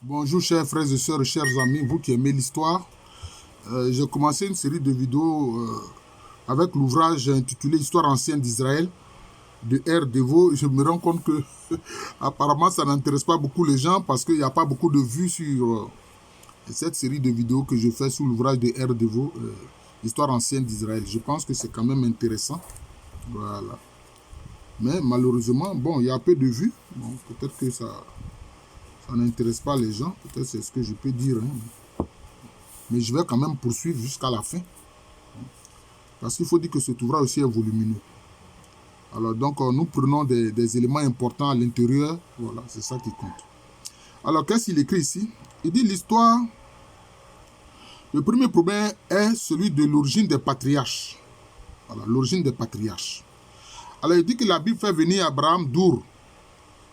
Bonjour chers frères et sœurs, chers amis, vous qui aimez l'histoire. J'ai commencé une série de vidéos avec l'ouvrage intitulé Histoire ancienne d'Israël de R. Deveau. Je me rends compte que apparemment ça n'intéresse pas beaucoup les gens parce qu'il n'y a pas beaucoup de vues sur cette série de vidéos que je fais sous l'ouvrage de R. Deveau, Histoire ancienne d'Israël. Je pense que c'est quand même intéressant. Voilà. Mais malheureusement, bon, il y a peu de vues. Bon, peut-être que ça n'intéresse pas les gens. Peut-être c'est ce que je peux dire. Mais je vais quand même poursuivre jusqu'à la fin. Parce qu'il faut dire que cet ouvrage aussi est volumineux. Alors donc, nous prenons des éléments importants à l'intérieur. Voilà, c'est ça qui compte. Alors, qu'est-ce qu'il écrit ici? Il dit l'histoire. Le premier problème est celui de l'origine des patriarches. Voilà, l'origine des patriarches. Alors, il dit que la Bible fait venir Abraham d'Our,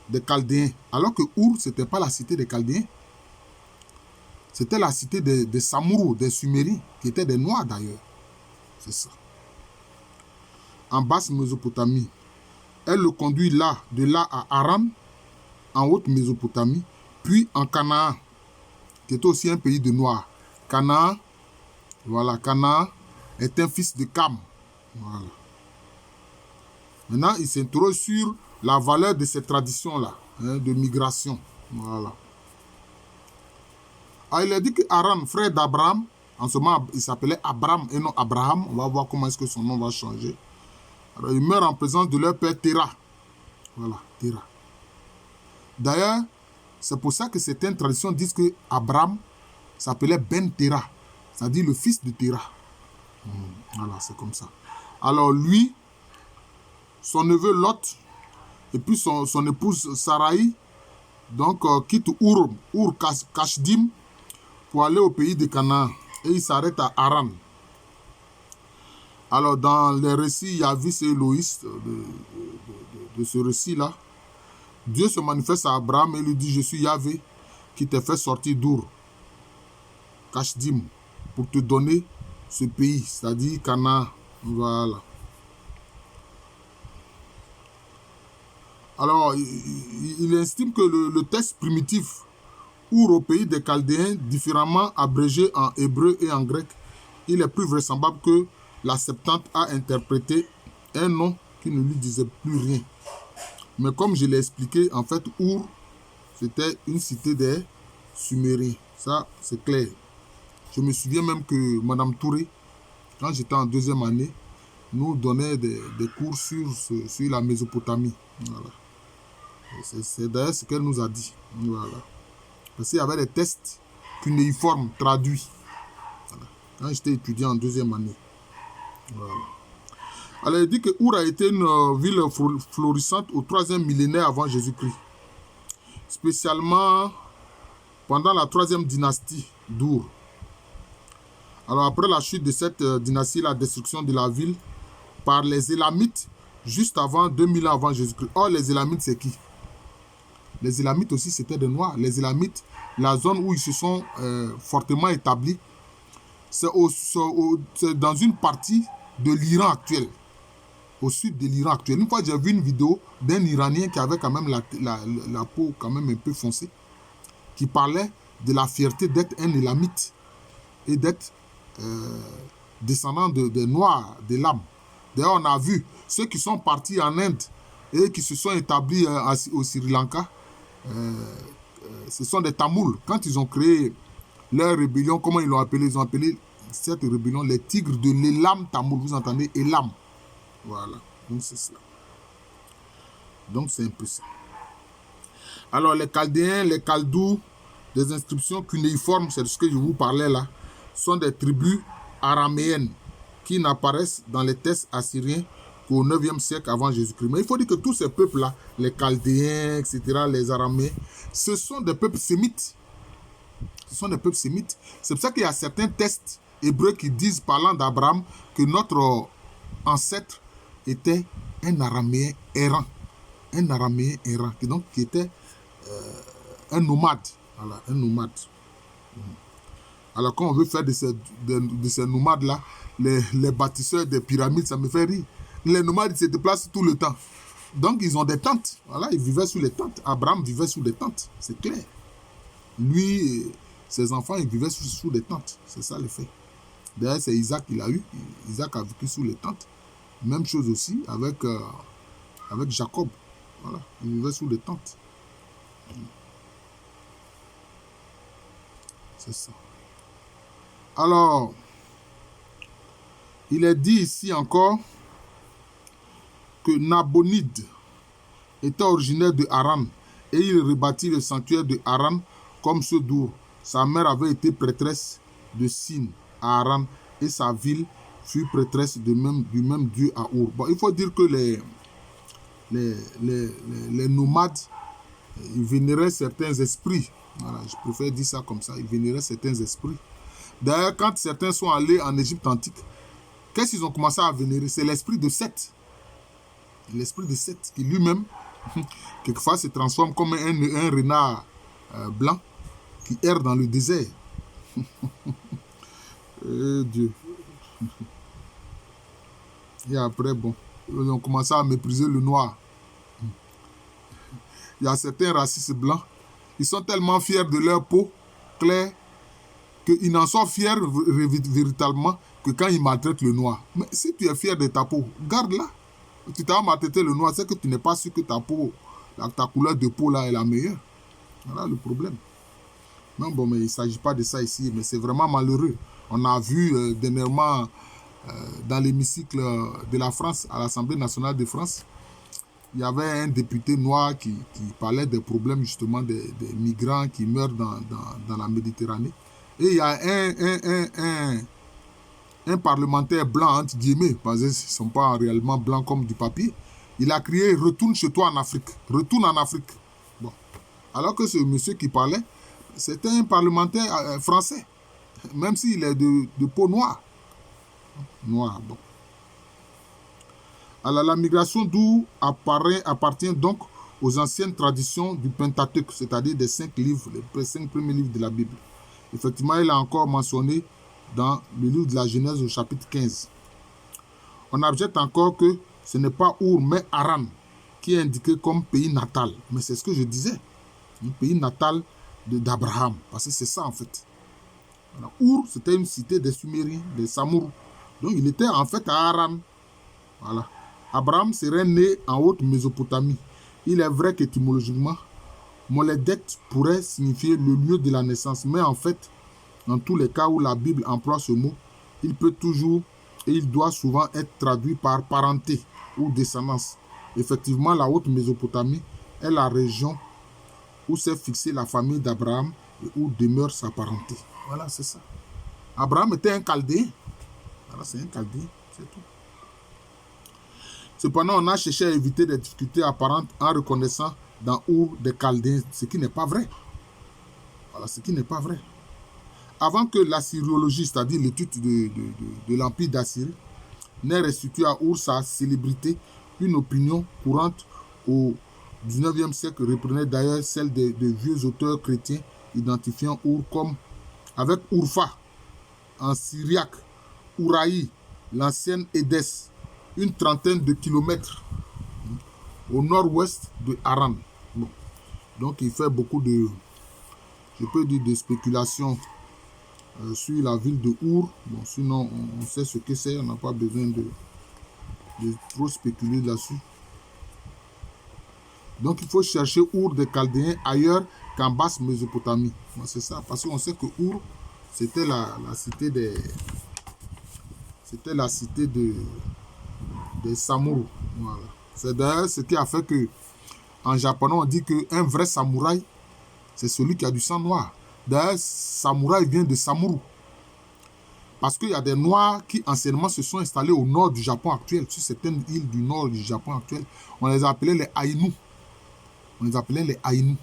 des Chaldéens. Alors que Our, ce n'était pas la cité des Chaldéens. C'était la cité des Samourous, des Sumériens, qui étaient des Noirs d'ailleurs. C'est ça. En basse Mésopotamie. Elle le conduit là, de là à Aram, en haute Mésopotamie, puis en Canaan, qui est aussi un pays de Noirs. Canaan, voilà, Canaan est un fils de Cam. Voilà. Maintenant, il s'interroge sur la valeur de ces traditions-là, de migration. Voilà. Alors, il a dit que Aram, frère d'Abraham, en ce moment, il s'appelait Abraham et non Abraham. On va voir comment est-ce que son nom va changer. Alors, il meurt en présence de leur père Terah. Voilà, Terah. D'ailleurs, c'est pour ça que certaines traditions disent que Abraham s'appelait Ben Terah, c'est-à-dire le fils de Terah. Voilà, c'est comme ça. Alors lui, son neveu Lot, et puis son épouse Sarai, donc quittent Ur-Kasdim pour aller au pays de Canaan. Et ils s'arrêtent à Haran. Alors dans les récits Yavis et Loïs de ce récit-là, Dieu se manifeste à Abraham et lui dit, je suis Yahvé qui t'ai fait sortir d'Ur, Kasdim, pour te donner ce pays, c'est-à-dire Canaan. Voilà. Alors, il estime que le texte primitif Ur au pays des Chaldéens, différemment abrégé en hébreu et en grec, il est plus vraisemblable que la Septante a interprété un nom qui ne lui disait plus rien. Mais comme je l'ai expliqué, en fait, Ur, c'était une cité des Sumériens. Ça, c'est clair. Je me souviens même que Madame Touré, quand j'étais en deuxième année, nous donnait des cours sur la Mésopotamie. Voilà. C'est d'ailleurs ce qu'elle nous a dit. Voilà. Parce qu'il y avait des tests cunéiformes traduits. Voilà. Quand j'étais étudiant en deuxième année. Voilà. Alors, il dit que Our a été une ville florissante au 3e millénaire avant Jésus-Christ. Spécialement pendant la 3e dynastie d'Ur. Alors, après la chute de cette dynastie, la destruction de la ville par les Élamites, juste avant 2000 ans avant Jésus-Christ. Or, les Élamites, c'est qui? Les Élamites aussi, c'était des Noirs. Les Élamites, la zone où ils se sont fortement établis, c'est dans une partie de l'Iran actuel. Au sud de l'Iran actuel. Une fois, j'ai vu une vidéo d'un Iranien qui avait quand même la peau quand même un peu foncée, qui parlait de la fierté d'être un Élamite et d'être descendant des Noirs, des Lames. D'ailleurs, on a vu ceux qui sont partis en Inde et qui se sont établis au Sri Lanka, ce sont des Tamouls. Quand ils ont créé leur rébellion, comment ils l'ont appelé? Ils ont appelé cette rébellion les tigres de l'Elam Tamoul. Vous entendez? Elam. Voilà. Donc c'est cela. Donc c'est un peu ça. Alors les Chaldéens, les Chaldous, des inscriptions cunéiformes, c'est de ce que je vous parlais là, sont des tribus araméennes qui n'apparaissent dans les textes assyriens qu'au 9e siècle avant Jésus-Christ. Mais il faut dire que tous ces peuples-là, les Chaldéens, etc., les Araméens, ce sont des peuples sémites. Ce sont des peuples sémites. C'est pour ça qu'il y a certains textes hébreux qui disent, parlant d'Abraham, que notre ancêtre était un Araméen errant. Un Araméen errant, qui était un nomade. Voilà, un nomade. Alors quand on veut faire de ces nomades-là, les bâtisseurs des pyramides, ça me fait rire. Les nomades, ils se déplacent tout le temps. Donc ils ont des tentes. Voilà, ils vivaient sous les tentes. Abraham vivait sous les tentes, c'est clair. Lui, ses enfants, ils vivaient sous des tentes. C'est ça le fait. D'ailleurs, c'est Isaac qu'il a eu. Isaac a vécu sous les tentes. Même chose aussi avec Jacob. Voilà, il vivait sous des tentes. C'est ça. Alors, il est dit ici encore que Nabonide était originaire de Haran et il rebâtit le sanctuaire de Haran comme ceux d'Our. Sa mère avait été prêtresse de Sin à Haran et sa ville fut prêtresse du même Dieu à Our. Bon, il faut dire que les nomades, ils vénéraient certains esprits. Voilà, je préfère dire ça comme ça. Ils vénéraient certains esprits. D'ailleurs, quand certains sont allés en Égypte antique, qu'est-ce qu'ils ont commencé à vénérer? C'est l'esprit de Seth. L'esprit de Seth qui lui-même, quelquefois, se transforme comme un renard blanc qui erre dans le désert. Dieu. Et après, bon, ils ont commencé à mépriser le noir. Il y a certains racistes blancs, ils sont tellement fiers de leur peau claire qu'ils n'en sont fiers véritablement que quand ils maltraitent le noir. Mais si tu es fier de ta peau, garde-la. Tu t'as maltraité le noir, c'est que tu n'es pas sûr que ta peau, ta couleur de peau là est la meilleure. Voilà le problème. Non, bon, mais il ne s'agit pas de ça ici, mais c'est vraiment malheureux. On a vu dernièrement dans l'hémicycle de la France, à l'Assemblée nationale de France, il y avait un député noir qui parlait des problèmes justement des migrants qui meurent dans la Méditerranée. Et il y a un parlementaire blanc, entre guillemets, parce qu'ils ne sont pas réellement blancs comme du papier. Il a crié « Retourne chez toi en Afrique. Retourne en Afrique. » Bon. Alors que ce monsieur qui parlait, c'était un parlementaire français, même s'il est de peau noire. Noir, bon. Alors la migration d'Our appartient donc aux anciennes traditions du Pentateuque, c'est-à-dire des 5 livres, les 5 premiers livres de la Bible. Effectivement, il a encore mentionné dans le livre de la Genèse au chapitre 15. On objecte encore que ce n'est pas Our, mais Haran, qui est indiqué comme pays natal. Mais c'est ce que je disais, le pays natal d'Abraham, parce que c'est ça en fait. Alors, Our, c'était une cité des Sumériens, des Samourous. Donc il était en fait à Haran. Voilà. Abraham serait né en Haute-Mésopotamie. Il est vrai qu'étymologiquement, Moledek pourrait signifier le lieu de la naissance. Mais en fait, dans tous les cas où la Bible emploie ce mot, il peut toujours et il doit souvent être traduit par parenté ou descendance. Effectivement, la Haute-Mésopotamie est la région où s'est fixée la famille d'Abraham et où demeure sa parenté. Voilà, c'est ça. Abraham était un Chaldéen. Voilà, c'est un Chaldéen, c'est tout. Cependant, on a cherché à éviter des difficultés apparentes en reconnaissant dans Our des Chaldéens, ce qui n'est pas vrai. Voilà, ce qui n'est pas vrai. Avant que l'assyriologie, c'est-à-dire l'étude de l'empire d'Assyrie, n'ait restitué à Our sa célébrité, une opinion courante au XIXe siècle reprenait d'ailleurs celle des vieux auteurs chrétiens identifiant Our comme avec Urfa en syriaque, Uraï, l'ancienne Édesse, une trentaine de kilomètres au nord-ouest de Haran. Bon. Donc il fait beaucoup de, je peux dire, de spéculation sur la ville de Our. Bon, sinon on sait ce que c'est, on n'a pas besoin de trop spéculer là-dessus. Donc il faut chercher Our des Chaldéens ailleurs qu'en basse Mésopotamie. Bon, c'est ça, parce qu'on sait que Our, c'était la cité des... C'était la cité des Samourous. Voilà. C'est d'ailleurs ce qui a fait que en japonais on dit qu'un vrai samouraï, c'est celui qui a du sang noir. D'ailleurs, samouraï vient de Samuru. Parce qu'il y a des noirs qui anciennement se sont installés au nord du Japon actuel, sur certaines îles du nord du Japon actuel. On les appelait les Ainu. On les appelait les Ainu.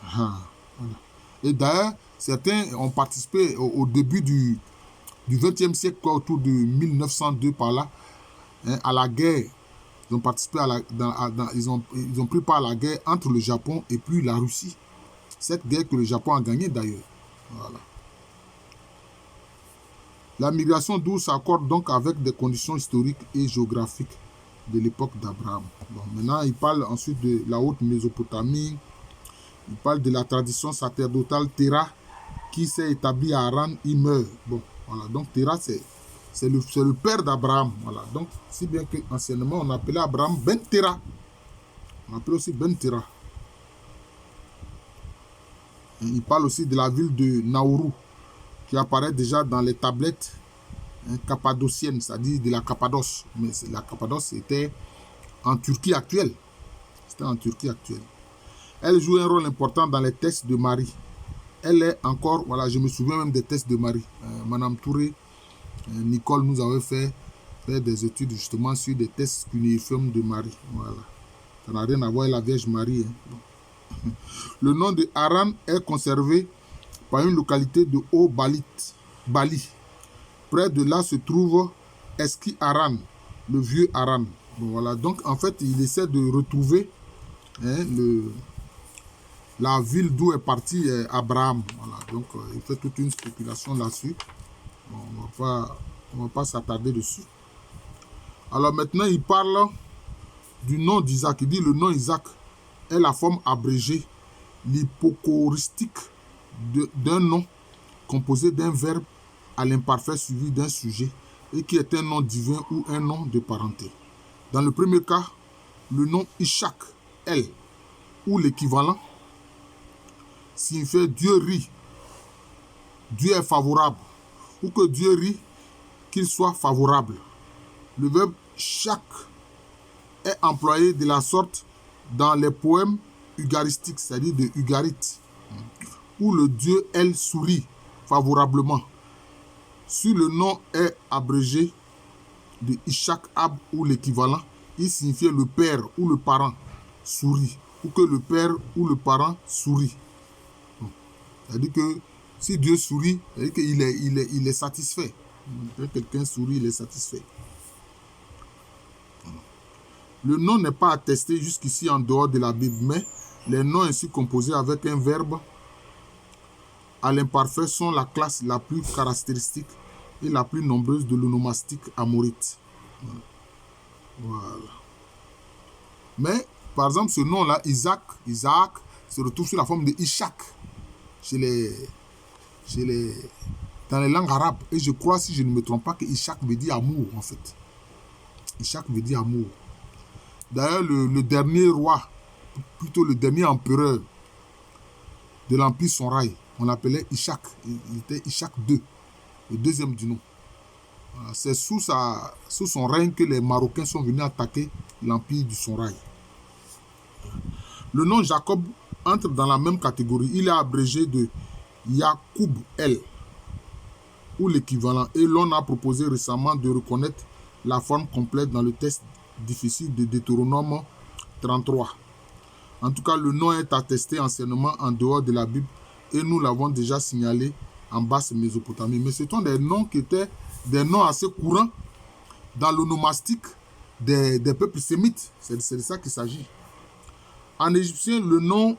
Voilà. Et d'ailleurs, certains ont participé au début du XXe siècle, quoi, autour de 1902 par là, hein, à la guerre. Ils ont participé ils ont pris part à la guerre entre le Japon et puis la Russie. Cette guerre que le Japon a gagnée d'ailleurs. Voilà. La migration d'Our s'accorde donc avec des conditions historiques et géographiques de l'époque d'Abraham. Bon, maintenant, il parle ensuite de la Haute-Mésopotamie. Il parle de la tradition sacerdotale Terah qui s'est établie à Haran, il meurt. Bon, voilà. Donc Terah, c'est le père d'Abraham. Voilà. Donc, si bien qu'anciennement, on appelait Abraham Ben Terah. On appelait aussi Ben Terah. Il parle aussi de la ville de Nauru, qui apparaît déjà dans les tablettes cappadociennes, c'est-à-dire de la Cappadoce. Mais la Cappadoce était en Turquie actuelle. C'était en Turquie actuelle. Elle joue un rôle important dans les textes de Marie. Elle est encore, voilà, je me souviens même des textes de Marie. Madame Touré, Nicole nous avait fait des études justement sur des textes cunéiformes de Marie. Voilà. Ça n'a rien à voir avec la Vierge Marie. Hein. Bon. Le nom de Haran est conservé par une localité de Haut-Bali. Près de là se trouve Eski Haran, le vieux Haran. Bon, voilà. Donc en fait, il essaie de retrouver la ville d'où est parti Abraham. Voilà. Donc il fait toute une spéculation là-dessus. Bon, on va pas s'attarder dessus. Alors maintenant, il parle du nom d'Isaac. Il dit le nom Isaac est la forme abrégée, l'hypocoristique d'un nom composé d'un verbe à l'imparfait suivi d'un sujet et qui est un nom divin ou un nom de parenté. Dans le premier cas, le nom Ishak, El, ou l'équivalent, signifie Dieu rit, Dieu est favorable, ou que Dieu rit, qu'il soit favorable. Le verbe Shak est employé de la sorte dans les poèmes ugaristiques, c'est-à-dire de Ugarit, où le Dieu El sourit favorablement. Si le nom est abrégé de Ishak Ab ou l'équivalent, il signifie le père ou le parent sourit, ou que le père ou le parent sourit. C'est-à-dire que si Dieu sourit, c'est-à-dire qu'il est satisfait. Quand quelqu'un sourit, il est satisfait. Le nom n'est pas attesté jusqu'ici en dehors de la Bible, mais les noms ainsi composés avec un verbe à l'imparfait sont la classe la plus caractéristique et la plus nombreuse de l'onomastique amorite. Voilà. Mais, par exemple, ce nom-là, Isaac, se retrouve sous la forme de Ishak dans les langues arabes. Et je crois, si je ne me trompe pas, que Ishak veut dire amour, en fait. Ishak veut dire amour. D'ailleurs, le dernier roi, plutôt le dernier empereur de l'Empire Sonrail, on l'appelait Ishak. Il était Ishak II, le deuxième du nom. C'est sous son règne que les Marocains sont venus attaquer l'Empire du Sonrail. Le nom Jacob entre dans la même catégorie. Il est abrégé de Yacoub El, ou l'équivalent. Et l'on a proposé récemment de reconnaître la forme complète dans le texte difficile de Deutéronome 33. En tout cas, le nom est attesté anciennement en dehors de la Bible et nous l'avons déjà signalé en basse Mésopotamie. Mais ce sont des noms qui étaient des noms assez courants dans l'onomastique des peuples sémites. C'est de ça qu'il s'agit. En égyptien, le nom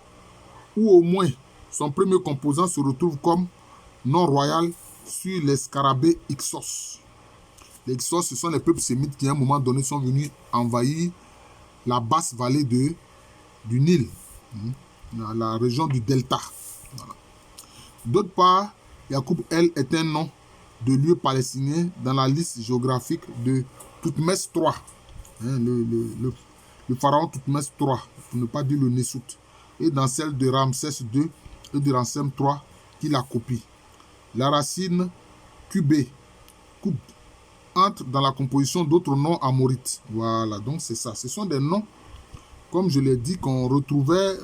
ou au moins son premier composant se retrouve comme nom royal sur les scarabées Hyksos. Les Hyksos, ce sont les peuples sémites qui à un moment donné sont venus envahir la basse vallée du Nil, la région du delta. Voilà. D'autre part, Yacoub El est un nom de lieu palestinien dans la liste géographique de Toutmès III, le pharaon Toutmès III, pour ne pas dire le Nessout, et dans celle de Ramsès II et de Ramsès III qui la copie. La racine Kubé, Koub, entre dans la composition d'autres noms amorites. Voilà, donc c'est ça. Ce sont des noms, comme je l'ai dit, qu'on retrouvait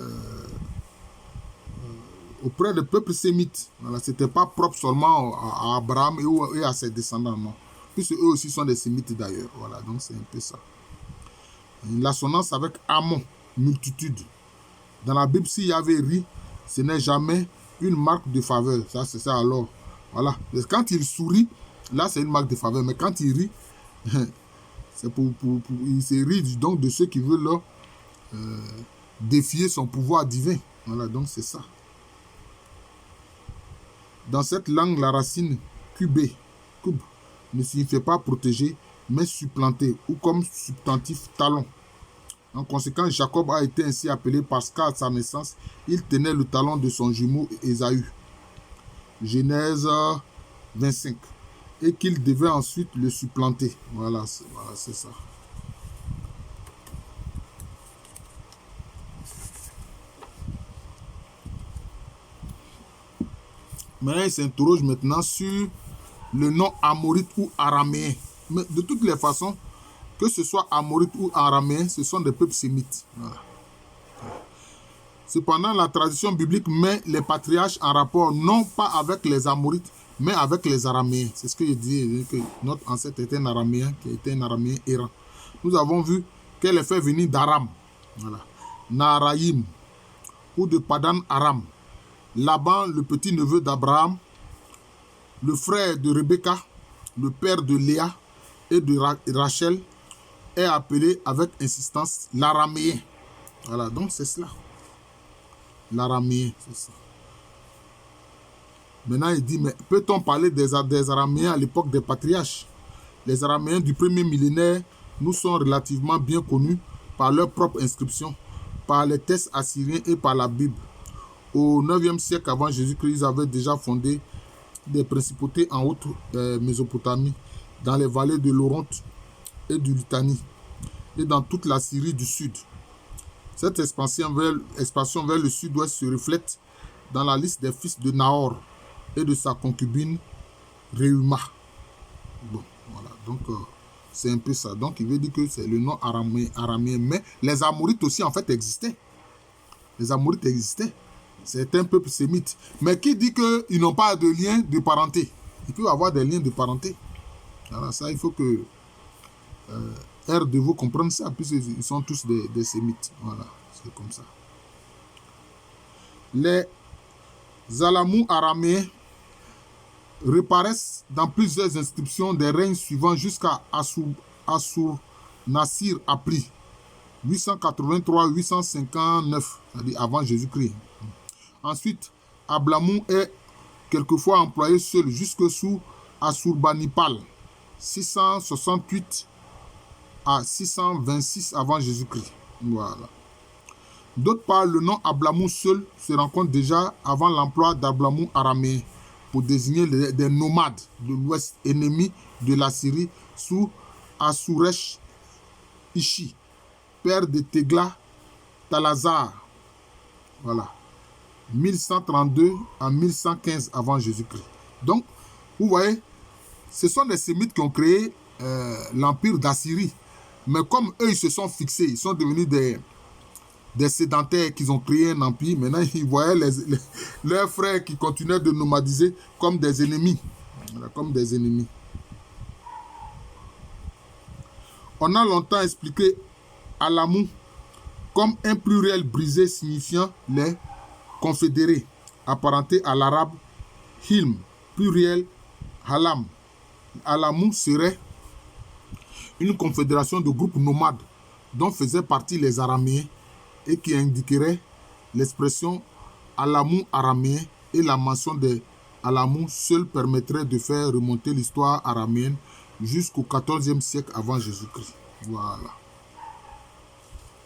auprès des peuples sémites. Voilà, ce n'était pas propre seulement à Abraham et à ses descendants, non. Puisque eux aussi sont des sémites d'ailleurs. Voilà, donc c'est un peu ça. L'assonance avec Amon, multitude. Dans la Bible, s'il y avait ri, ce n'est jamais une marque de faveur. Ça, c'est ça alors. Voilà. Quand il sourit, là, c'est une marque de faveur. Mais quand il rit, c'est il se rit donc de ceux qui veulent défier son pouvoir divin. Voilà, donc c'est ça. Dans cette langue, la racine kubé, kub, ne signifie pas protéger, mais supplanter, ou comme substantif talon. En conséquence, Jacob a été ainsi appelé parce qu'à sa naissance, il tenait le talon de son jumeau Ésaü. Genèse 25. Et qu'il devait ensuite le supplanter. Voilà, c'est ça. Maintenant, il s'interroge maintenant sur le nom amorite ou araméen. Mais de toutes les façons, que ce soit amorite ou araméen, ce sont des peuples sémites. Voilà. Cependant, la tradition biblique met les patriarches en rapport non pas avec les amorites, mais avec les araméens. C'est ce que je dis, que notre ancêtre était un araméen, qui était un araméen errant. Nous avons vu qu'elle est fait venir d'Aram, voilà. Naharaïm, ou de Padan Aram. Laban, le petit-neveu d'Abraham, le frère de Rebecca, le père de Léa et de Rachel, est appelé avec insistance l'araméen. Voilà, donc c'est cela. L'araméen, c'est ça. Maintenant, il dit, mais peut-on parler des araméens à l'époque des patriarches? Les araméens du premier millénaire nous sont relativement bien connus par leur propre inscription, par les textes assyriens et par la Bible. Au 9e siècle avant Jésus-Christ, ils avaient déjà fondé des principautés en haute Mésopotamie, dans les vallées de l'Oronte et du Litanie, et dans toute la Syrie du sud. Cette expansion vers le sud-ouest se reflète dans la liste des fils de Nahor et de sa concubine Reuma. Bon, voilà, donc c'est un peu ça. Donc il veut dire que c'est le nom araméen, mais les Amorites aussi en fait existaient. Les Amorites existaient. C'est un peuple sémite. Mais qui dit qu'ils n'ont pas de lien de parenté? Il peut y avoir des liens de parenté. Alors ça, il faut que R de vous comprendre ça, puisqu'ils sont tous des sémites. Voilà, c'est comme ça. Les Alamous araméens reparaissent dans plusieurs inscriptions des règnes suivants jusqu'à Assur-Nassir Apri, 883-859, c'est-à-dire avant Jésus-Christ. Ensuite, Ablamou est quelquefois employé seul jusque sous Assurbanipal, 668 à 626 avant Jésus-Christ. Voilà. D'autre part, le nom Ablamou seul se rencontre déjà avant l'emploi d'Ablamou araméen pour désigner des nomades de l'ouest ennemis de la Syrie sous Assuresh Ishi, père de Tegla Talazar. Voilà. 1132 à 1115 avant Jésus-Christ. Donc, vous voyez, ce sont des Sémites qui ont créé l'empire d'Assyrie. Mais comme eux, ils se sont fixés, ils sont devenus des sédentaires qui ont créé un empire. Maintenant, ils voyaient leurs frères qui continuaient de nomadiser comme des ennemis. Voilà, comme des ennemis. On a longtemps expliqué Alamou comme un pluriel brisé signifiant les confédérés, apparentés à l'arabe Hilm, pluriel Halam. Alamou serait une confédération de groupes nomades dont faisaient partie les Araméens et qui indiquerait l'expression Alamou araméen, et la mention des Alamou seul permettrait de faire remonter l'histoire araméenne jusqu'au XIVe siècle avant Jésus-Christ. Voilà.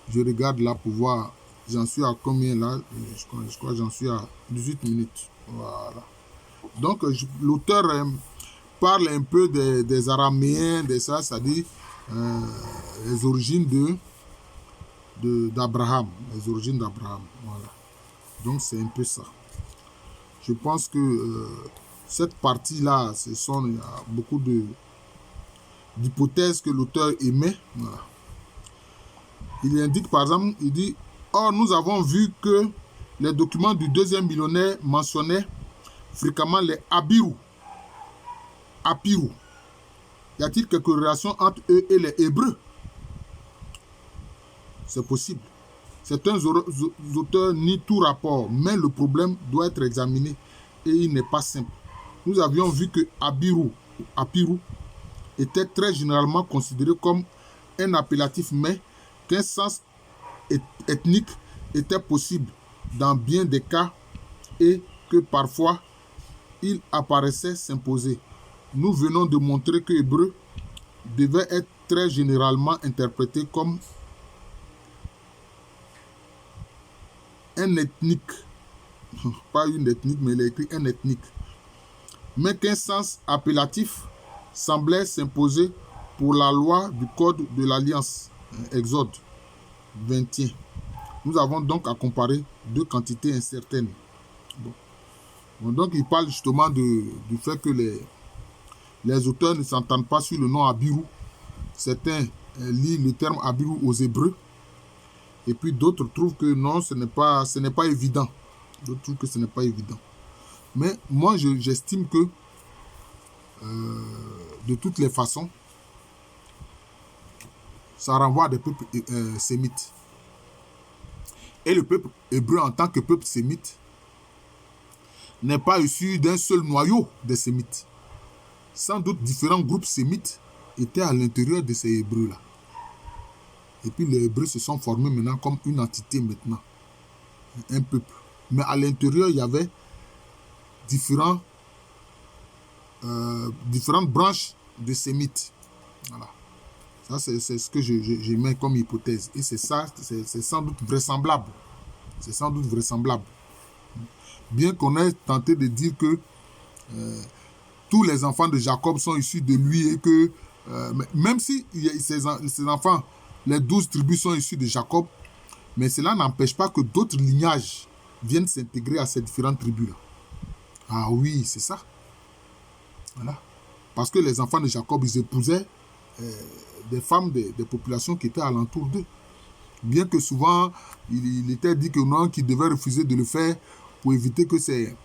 Je regarde là pour voir. J'en suis à combien là? Je crois que j'en suis à 18 minutes. Voilà. Donc, l'auteur parle un peu des Araméens, de ça, c'est-à-dire les origines d'Abraham. Les origines d'Abraham. Voilà. Donc, c'est un peu ça. Je pense que cette partie-là, il y a beaucoup d'hypothèses que l'auteur émet. Voilà. Il indique par exemple, il dit: or, nous avons vu que les documents du deuxième millénaire mentionnaient fréquemment les Abiru. Apiru. Y a-t-il quelque relation entre eux et les Hébreux? C'est possible. Certains auteurs nient tout rapport, mais le problème doit être examiné et il n'est pas simple. Nous avions vu que Abiru était très généralement considéré comme un appellatif, mais qu'un sens ethnique était possible dans bien des cas et que parfois il apparaissait s'imposer. Nous venons de montrer que hébreu devait être très généralement interprété comme un ethnique, pas une ethnique, mais il a écrit un ethnique, mais qu'un sens appellatif semblait s'imposer pour la loi du code de l'Alliance, Exode 21. Nous avons donc à comparer deux quantités incertaines. Bon, donc il parle justement du fait que les auteurs ne s'entendent pas sur le nom Abiru. Certains lisent le terme Abiru aux Hébreux, et puis d'autres trouvent que non, ce n'est pas évident. D'autres trouvent que ce n'est pas évident. Mais moi, j'estime que de toutes les façons, ça renvoie à des peuples sémites. Et le peuple hébreu en tant que peuple sémite n'est pas issu d'un seul noyau des sémites. Sans doute, différents groupes sémites étaient à l'intérieur de ces hébreux-là. Et puis les hébreux se sont formés maintenant comme une entité maintenant, un peuple. Mais à l'intérieur, il y avait différentes branches de sémites. Voilà. Ça, c'est ce que je mets comme hypothèse. Et c'est ça, c'est sans doute vraisemblable. C'est sans doute vraisemblable. Bien qu'on ait tenté de dire que tous les enfants de Jacob sont issus de lui et que même si ces enfants, les 12 tribus sont issus de Jacob, mais cela n'empêche pas que d'autres lignages viennent s'intégrer à ces différentes tribus-là. Ah oui, c'est ça. Voilà. Parce que les enfants de Jacob, ils épousaient des femmes des populations qui étaient alentour d'eux. Bien que souvent, il était dit que non, qu'ils devaient refuser de le faire pour éviter que ces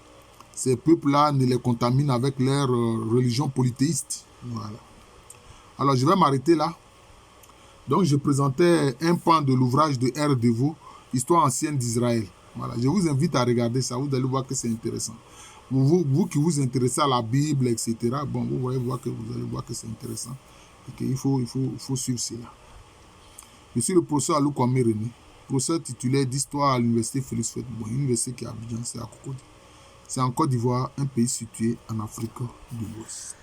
peuples-là ne les contaminent avec leur religion polythéiste. Voilà. Alors, je vais m'arrêter là. Donc, je présentais un pan de l'ouvrage de R. Devaux, Histoire ancienne d'Israël. Voilà. Je vous invite à regarder ça. Vous allez voir que c'est intéressant. Vous qui vous intéressez à la Bible, etc., bon, vous allez voir que c'est intéressant. Et qu'il faut suivre cela. Je suis le professeur Alou Kwame René, professeur titulaire d'histoire à l'université Félix Houphouët-Boigny, l'université qui est à Abidjan, c'est à Cocody. C'est en Côte d'Ivoire, un pays situé en Afrique de l'Ouest.